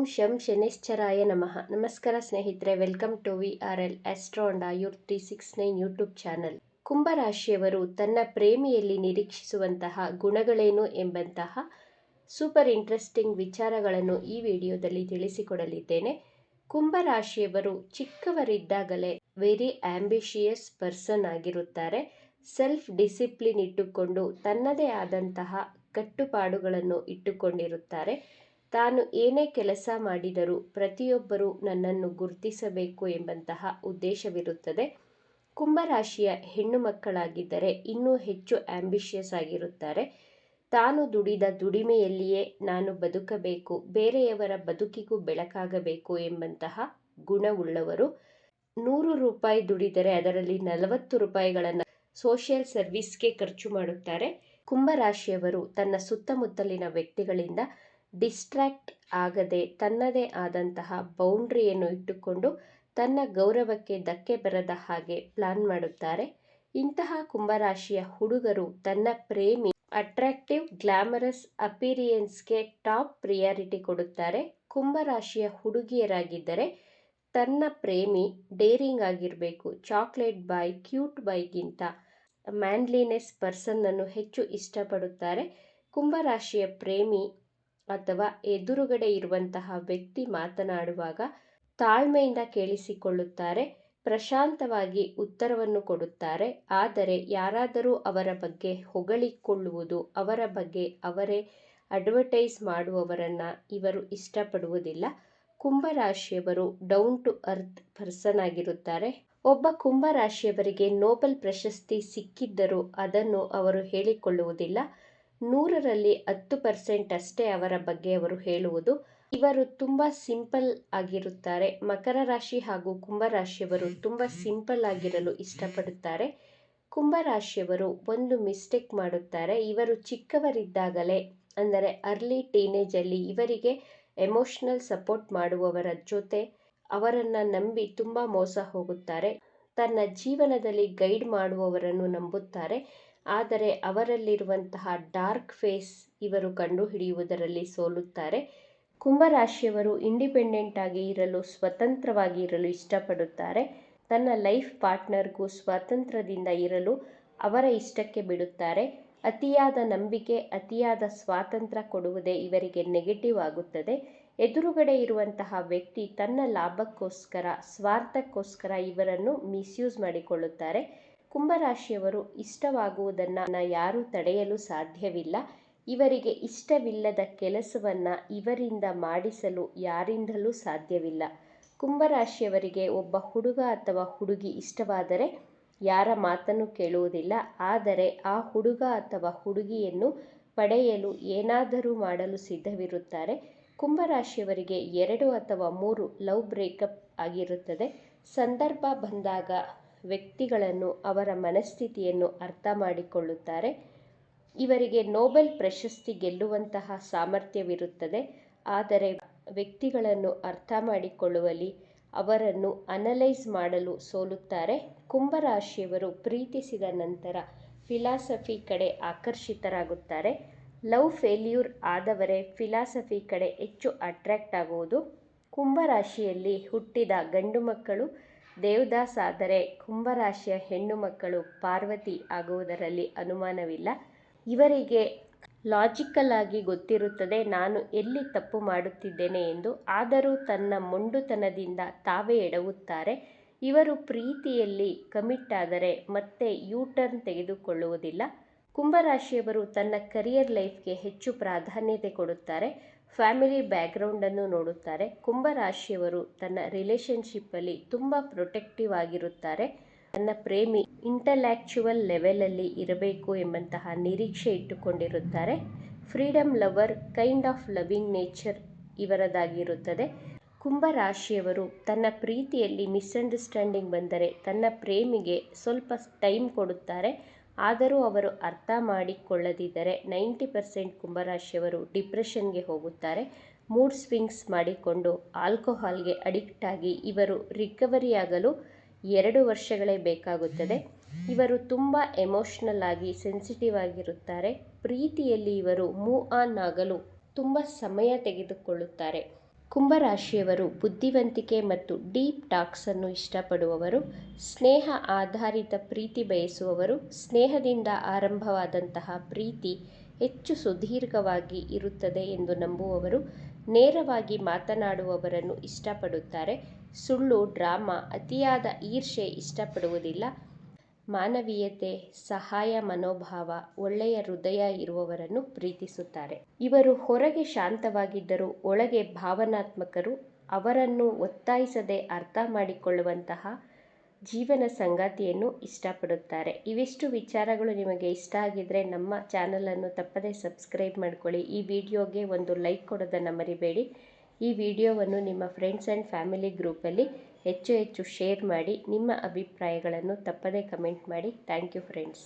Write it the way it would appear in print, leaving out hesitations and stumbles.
ಓಂ ಶಂ ಶನೇಶ್ಚರಾಯ ನಮಃ. ನಮಸ್ಕಾರ ಸ್ನೇಹಿತರೆ, welcome to VRL astro and Ayur 369 YouTube channel. ಕುಂಭರಾಶಿಯವರು ತನ್ನ ಪ್ರೇಮಿಯಲ್ಲಿ ನಿರೀಕ್ಷಿಸುವಂತಹ ಗುಣಗಳೇನು ಎಂಬಂತಹ ಸೂಪರ್ ಇಂಟ್ರೆಸ್ಟಿಂಗ್ ವಿಚಾರಗಳನ್ನು ಈ ವಿಡಿಯೋದಲ್ಲಿ ತಿಳಿಸಿಕೊಡಲಿದ್ದೇನೆ. ಕುಂಭರಾಶಿಯವರು ಚಿಕ್ಕವರಿದ್ದಾಗಲೇ ವೆರಿ ಆಂಬಿಷಿಯಸ್ ಪರ್ಸನ್ ಆಗಿರುತ್ತಾರೆ. ಸೆಲ್ಫ್ ಡಿಸಿಪ್ಲಿನ್ ಇಟ್ಟುಕೊಂಡು ತನ್ನದೇ ಆದಂತಹ ಕಟ್ಟುಪಾಡುಗಳನ್ನು ಇಟ್ಟುಕೊಂಡಿರುತ್ತಾರೆ. ತಾನು ಏನೇ ಕೆಲಸ ಮಾಡಿದರೂ ಪ್ರತಿಯೊಬ್ಬರೂ ನನ್ನನ್ನು ಗುರುತಿಸಬೇಕು ಎಂಬಂತಹ ಉದ್ದೇಶವಿರುತ್ತದೆ. ಕುಂಭರಾಶಿಯ ಹೆಣ್ಣು ಮಕ್ಕಳಾಗಿದ್ದರೆ ಇನ್ನೂ ಹೆಚ್ಚು ಆಂಬಿಷಿಯಸ್ ಆಗಿರುತ್ತಾರೆ. ತಾನು ದುಡಿದ ದುಡಿಮೆಯಲ್ಲಿಯೇ ನಾನು ಬದುಕಬೇಕು, ಬೇರೆಯವರ ಬದುಕಿಗೂ ಬೆಳಕಾಗಬೇಕು ಎಂಬಂತಹ ಗುಣವುಳ್ಳವರು. 100 ರೂಪಾಯಿ ದುಡಿದರೆ ಅದರಲ್ಲಿ 40 ರೂಪಾಯಿಗಳನ್ನು ಸೋಷಿಯಲ್ ಸರ್ವಿಸ್ಗೆ ಖರ್ಚು ಮಾಡುತ್ತಾರೆ. ಕುಂಭರಾಶಿಯವರು ತನ್ನ ಸುತ್ತಮುತ್ತಲಿನ ವ್ಯಕ್ತಿಗಳಿಂದ ಡಿಸ್ಟ್ರಾಕ್ಟ್ ಆಗದೆ ತನ್ನದೇ ಆದಂತಹ ಬೌಂಡ್ರಿಯನ್ನು ಇಟ್ಟುಕೊಂಡು ತನ್ನ ಗೌರವಕ್ಕೆ ಧಕ್ಕೆ ಬರದ ಹಾಗೆ ಪ್ಲಾನ್ ಮಾಡುತ್ತಾರೆ. ಇಂತಹ ಕುಂಭರಾಶಿಯ ಹುಡುಗರು ತನ್ನ ಪ್ರೇಮಿ ಅಟ್ರಾಕ್ಟಿವ್ ಗ್ಲಾಮರಸ್ ಅಪಿರಿಯನ್ಸ್ಗೆ ಟಾಪ್ ಪ್ರಿಯಾರಿಟಿ ಕೊಡುತ್ತಾರೆ. ಕುಂಭರಾಶಿಯ ಹುಡುಗಿಯರಾಗಿದ್ದರೆ ತನ್ನ ಪ್ರೇಮಿ ಡೇರಿಂಗ್ ಆಗಿರಬೇಕು, ಚಾಕ್ಲೇಟ್ ಬಾಯ್, ಕ್ಯೂಟ್ ಬಾಯ್ಗಿಂತ ಮ್ಯಾನ್ಲಿನೆಸ್ ಪರ್ಸನ್ನನ್ನು ಹೆಚ್ಚು ಇಷ್ಟಪಡುತ್ತಾರೆ. ಕುಂಭರಾಶಿಯ ಪ್ರೇಮಿ ಅಥವಾ ಎದುರುಗಡೆ ಇರುವಂತಹ ವ್ಯಕ್ತಿ ಮಾತನಾಡುವಾಗ ತಾಳ್ಮೆಯಿಂದ ಕೇಳಿಸಿಕೊಳ್ಳುತ್ತಾರೆ, ಪ್ರಶಾಂತವಾಗಿ ಉತ್ತರವನ್ನು ಕೊಡುತ್ತಾರೆ. ಆದರೆ ಯಾರಾದರೂ ಅವರ ಬಗ್ಗೆ ಹೊಗಳಿಕೊಳ್ಳುವುದು, ಅವರ ಬಗ್ಗೆ ಅವರೇ ಅಡ್ವರ್ಟೈಸ್ ಮಾಡುವವರನ್ನು ಇವರು ಇಷ್ಟಪಡುವುದಿಲ್ಲ. ಕುಂಭರಾಶಿಯವರು ಡೌನ್ ಟು ಅರ್ತ್ ಪರ್ಸನ್ ಆಗಿರುತ್ತಾರೆ. ಒಬ್ಬ ಕುಂಭರಾಶಿಯವರಿಗೆ ನೋಬೆಲ್ ಪ್ರಶಸ್ತಿ ಸಿಕ್ಕಿದ್ದರೂ ಅದನ್ನು ಅವರು ಹೇಳಿಕೊಳ್ಳುವುದಿಲ್ಲ. 100ರಲ್ಲಿ 10% ಅಷ್ಟೇ ಅವರ ಬಗ್ಗೆ ಅವರು ಹೇಳುವುದು. ಇವರು ತುಂಬ ಸಿಂಪಲ್ ಆಗಿರುತ್ತಾರೆ. ಮಕರ ರಾಶಿ ಹಾಗೂ ಕುಂಭರಾಶಿಯವರು ತುಂಬ ಸಿಂಪಲ್ ಆಗಿರಲು ಇಷ್ಟಪಡುತ್ತಾರೆ. ಕುಂಭರಾಶಿಯವರು ಒಂದು ಮಿಸ್ಟೇಕ್ ಮಾಡುತ್ತಾರೆ. ಇವರು ಚಿಕ್ಕವರಿದ್ದಾಗಲೇ ಅಂದರೆ ಅರ್ಲಿ ಟೀನೇಜಲ್ಲಿ ಇವರಿಗೆ ಎಮೋಷನಲ್ ಸಪೋರ್ಟ್ ಮಾಡುವವರ ಜೊತೆ ಅವರನ್ನು ನಂಬಿ ತುಂಬ ಮೋಸ ಹೋಗುತ್ತಾರೆ. ತನ್ನ ಜೀವನದಲ್ಲಿ ಗೈಡ್ ಮಾಡುವವರನ್ನು ನಂಬುತ್ತಾರೆ. ಆದರೆ ಅವರಲ್ಲಿರುವಂತಹ ಡಾರ್ಕ್ ಫೇಸ್ ಇವರು ಕಂಡುಹಿಡಿಯುವುದರಲ್ಲಿ ಸೋಲುತ್ತಾರೆ. ಕುಂಭರಾಶಿಯವರು ಇಂಡಿಪೆಂಡೆಂಟ್ ಆಗಿ ಇರಲು, ಸ್ವತಂತ್ರವಾಗಿ ಇರಲು ಇಷ್ಟಪಡುತ್ತಾರೆ. ತನ್ನ ಲೈಫ್ ಪಾರ್ಟ್ನರ್ಗೂ ಸ್ವಾತಂತ್ರ್ಯದಿಂದ ಇರಲು ಅವರ ಇಷ್ಟಕ್ಕೆ ಬಿಡುತ್ತಾರೆ. ಅತಿಯಾದ ನಂಬಿಕೆ, ಅತಿಯಾದ ಸ್ವಾತಂತ್ರ್ಯ ಕೊಡುವುದೇ ಇವರಿಗೆ ನೆಗೆಟಿವ್ ಆಗುತ್ತದೆ. ಎದುರುಗಡೆ ಇರುವಂತಹ ವ್ಯಕ್ತಿ ತನ್ನ ಲಾಭಕ್ಕೋಸ್ಕರ, ಸ್ವಾರ್ಥಕ್ಕೋಸ್ಕರ ಇವರನ್ನು ಮಿಸ್ಯೂಸ್ ಮಾಡಿಕೊಳ್ಳುತ್ತಾರೆ. ಕುಂಭರಾಶಿಯವರು ಇಷ್ಟವಾಗುವುದನ್ನು ಯಾರೂ ತಡೆಯಲು ಸಾಧ್ಯವಿಲ್ಲ. ಇವರಿಗೆ ಇಷ್ಟವಿಲ್ಲದ ಕೆಲಸವನ್ನು ಇವರಿಂದ ಮಾಡಿಸಲು ಯಾರಿಂದಲೂ ಸಾಧ್ಯವಿಲ್ಲ. ಕುಂಭರಾಶಿಯವರಿಗೆ ಒಬ್ಬ ಹುಡುಗ ಅಥವಾ ಹುಡುಗಿ ಇಷ್ಟವಾದರೆ ಯಾರ ಮಾತನ್ನು ಕೇಳುವುದಿಲ್ಲ. ಆದರೆ ಆ ಹುಡುಗ ಅಥವಾ ಹುಡುಗಿಯನ್ನು ಪಡೆಯಲು ಏನಾದರೂ ಮಾಡಲು ಸಿದ್ಧವಿರುತ್ತಾರೆ. ಕುಂಭರಾಶಿಯವರಿಗೆ 2 ಅಥವಾ 3 ಲವ್ ಬ್ರೇಕಪ್ ಆಗಿರುತ್ತದೆ. ಸಂದರ್ಭ ಬಂದಾಗ ವ್ಯಕ್ತಿಗಳನ್ನು, ಅವರ ಮನಸ್ಥಿತಿಯನ್ನು ಅರ್ಥ ಮಾಡಿಕೊಳ್ಳುತ್ತಾರೆ. ಇವರಿಗೆ ನೋಬೆಲ್ ಪ್ರಶಸ್ತಿ ಗೆಲ್ಲುವಂತಹ ಸಾಮರ್ಥ್ಯವಿರುತ್ತದೆ. ಆದರೆ ವ್ಯಕ್ತಿಗಳನ್ನು ಅರ್ಥ ಮಾಡಿಕೊಳ್ಳುವಲ್ಲಿ, ಅವರನ್ನು ಅನಲೈಸ್ ಮಾಡಲು ಸೋಲುತ್ತಾರೆ. ಕುಂಭರಾಶಿಯವರು ಪ್ರೀತಿಸಿದ ನಂತರ ಫಿಲಾಸಫಿ ಕಡೆ ಆಕರ್ಷಿತರಾಗುತ್ತಾರೆ. ಲವ್ ಫೇಲ್ಯೂರ್ ಆದವರೇ ಫಿಲಾಸಫಿ ಕಡೆ ಹೆಚ್ಚು ಅಟ್ರಾಕ್ಟ್ ಆಗುವುದು. ಕುಂಭರಾಶಿಯಲ್ಲಿ ಹುಟ್ಟಿದ ಗಂಡು ಮಕ್ಕಳು ದೇವದಾಸ್ ಆದರೆ ಕುಂಭರಾಶಿಯ ಹೆಣ್ಣು ಮಕ್ಕಳು ಪಾರ್ವತಿ ಆಗುವುದರಲ್ಲಿ ಅನುಮಾನವಿಲ್ಲ. ಇವರಿಗೆ ಲಾಜಿಕಲ್ ಆಗಿ ಗೊತ್ತಿರುತ್ತದೆ ನಾನು ಎಲ್ಲಿ ತಪ್ಪು ಮಾಡುತ್ತಿದ್ದೇನೆ ಎಂದು. ಆದರೂ ತನ್ನ ಮೊಂಡುತನದಿಂದ ತಾವೇ ಎಡವುತ್ತಾರೆ. ಇವರು ಪ್ರೀತಿಯಲ್ಲಿ ಕಮಿಟ್ ಆದರೆ ಮತ್ತೆ ಯೂ-ಟರ್ನ್ ತೆಗೆದುಕೊಳ್ಳುವುದಿಲ್ಲ. ಕುಂಭರಾಶಿಯವರು ತನ್ನ ಕರಿಯರ್ ಲೈಫ್ಗೆ ಹೆಚ್ಚು ಪ್ರಾಧಾನ್ಯತೆ ಕೊಡುತ್ತಾರೆ. ಫ್ಯಾಮಿಲಿ ಬ್ಯಾಕ್ಗ್ರೌಂಡನ್ನು ನೋಡುತ್ತಾರೆ. ಕುಂಭರಾಶಿಯವರು ತನ್ನ ರಿಲೇಷನ್ಶಿಪ್ಪಲ್ಲಿ ತುಂಬ ಪ್ರೊಟೆಕ್ಟಿವ್ ಆಗಿರುತ್ತಾರೆ. ತನ್ನ ಪ್ರೇಮಿ ಇಂಟಲೆಕ್ಚುವಲ್ ಲೆವೆಲಲ್ಲಿ ಇರಬೇಕು ಎಂಬಂತಹ ನಿರೀಕ್ಷೆ ಇಟ್ಟುಕೊಂಡಿರುತ್ತಾರೆ. Freedom lover, kind of loving nature ಇವರದಾಗಿರುತ್ತದೆ. ಕುಂಭರಾಶಿಯವರು ತನ್ನ ಪ್ರೀತಿಯಲ್ಲಿ ಮಿಸ್ಅಂಡರ್ಸ್ಟ್ಯಾಂಡಿಂಗ್ ಬಂದರೆ ತನ್ನ ಪ್ರೇಮಿಗೆ ಸ್ವಲ್ಪ ಟೈಮ್ ಕೊಡುತ್ತಾರೆ. ಆದರೂ ಅವರು ಅರ್ಥ ಮಾಡಿಕೊಳ್ಳದಿದ್ದರೆ 90% ಕುಂಭರಾಶಿಯವರು ಡಿಪ್ರೆಷನ್ಗೆ ಹೋಗುತ್ತಾರೆ. ಮೂಡ್ ಸ್ವಿಂಗ್ಸ್ ಮಾಡಿಕೊಂಡು ಆಲ್ಕೋಹಾಲ್ಗೆ ಅಡಿಕ್ಟ್ ಆಗಿ ಇವರು ರಿಕವರಿಯಾಗಲು 2 ವರ್ಷಗಳೇ ಬೇಕಾಗುತ್ತದೆ. ಇವರು ತುಂಬ ಎಮೋಷ್ನಲ್ ಆಗಿ ಸೆನ್ಸಿಟಿವ್ ಆಗಿರುತ್ತಾರೆ. ಪ್ರೀತಿಯಲ್ಲಿ ಇವರು ಮೂವ್ ಆನ್ ಆಗಲು ತುಂಬ ಸಮಯ ತೆಗೆದುಕೊಳ್ಳುತ್ತಾರೆ. ಕುಂಭರಾಶಿಯವರು ಬುದ್ಧಿವಂತಿಕೆ ಮತ್ತು ಡೀಪ್ ಟಾಕ್ಸನ್ನು ಇಷ್ಟಪಡುವವರು, ಸ್ನೇಹ ಆಧಾರಿತ ಪ್ರೀತಿ ಬಯಸುವವರು. ಸ್ನೇಹದಿಂದ ಆರಂಭವಾದಂತಹ ಪ್ರೀತಿ ಹೆಚ್ಚು ಸುದೀರ್ಘವಾಗಿ ಇರುತ್ತದೆ ಎಂದು ನಂಬುವವರು. ನೇರವಾಗಿ ಮಾತನಾಡುವವರನ್ನು ಇಷ್ಟಪಡುತ್ತಾರೆ. ಸುಳ್ಳು, ಡ್ರಾಮಾ, ಅತಿಯಾದ ಈರ್ಷ್ಯೆ ಇಷ್ಟಪಡುವುದಿಲ್ಲ. ಮಾನವೀಯತೆ, ಸಹಾಯ ಮನೋಭಾವ, ಒಳ್ಳೆಯ ಹೃದಯ ಇರುವವರನ್ನು ಪ್ರೀತಿಸುತ್ತಾರೆ. ಇವರು ಹೊರಗೆ ಶಾಂತವಾಗಿದ್ದರೂ ಒಳಗೆ ಭಾವನಾತ್ಮಕರು. ಅವರನ್ನು ಒತ್ತಾಯಿಸದೆ ಅರ್ಥ ಮಾಡಿಕೊಳ್ಳುವಂತಹ ಜೀವನ ಸಂಗಾತಿಯನ್ನು ಇಷ್ಟಪಡುತ್ತಾರೆ. ಇವಿಷ್ಟು ವಿಚಾರಗಳು ನಿಮಗೆ ಇಷ್ಟ ಆಗಿದ್ರೆ ನಮ್ಮ ಚಾನಲನ್ನು ತಪ್ಪದೇ ಸಬ್ಸ್ಕ್ರೈಬ್ ಮಾಡ್ಕೊಳ್ಳಿ. ಈ ವಿಡಿಯೋಗೆ ಒಂದು ಲೈಕ್ ಕೊಡೋದನ್ನು ಮರಿಬೇಡಿ. ಈ ವಿಡಿಯೋವನ್ನು ನಿಮ್ಮ ಫ್ರೆಂಡ್ಸ್ ಆ್ಯಂಡ್ ಫ್ಯಾಮಿಲಿ ಗ್ರೂಪಲ್ಲಿ ಹೆಚ್ಚು ಶೇರ್ ಮಾಡಿ. ನಿಮ್ಮ ಅಭಿಪ್ರಾಯಗಳನ್ನು ತಪ್ಪದೇ ಕಮೆಂಟ್ ಮಾಡಿ. Thank you friends.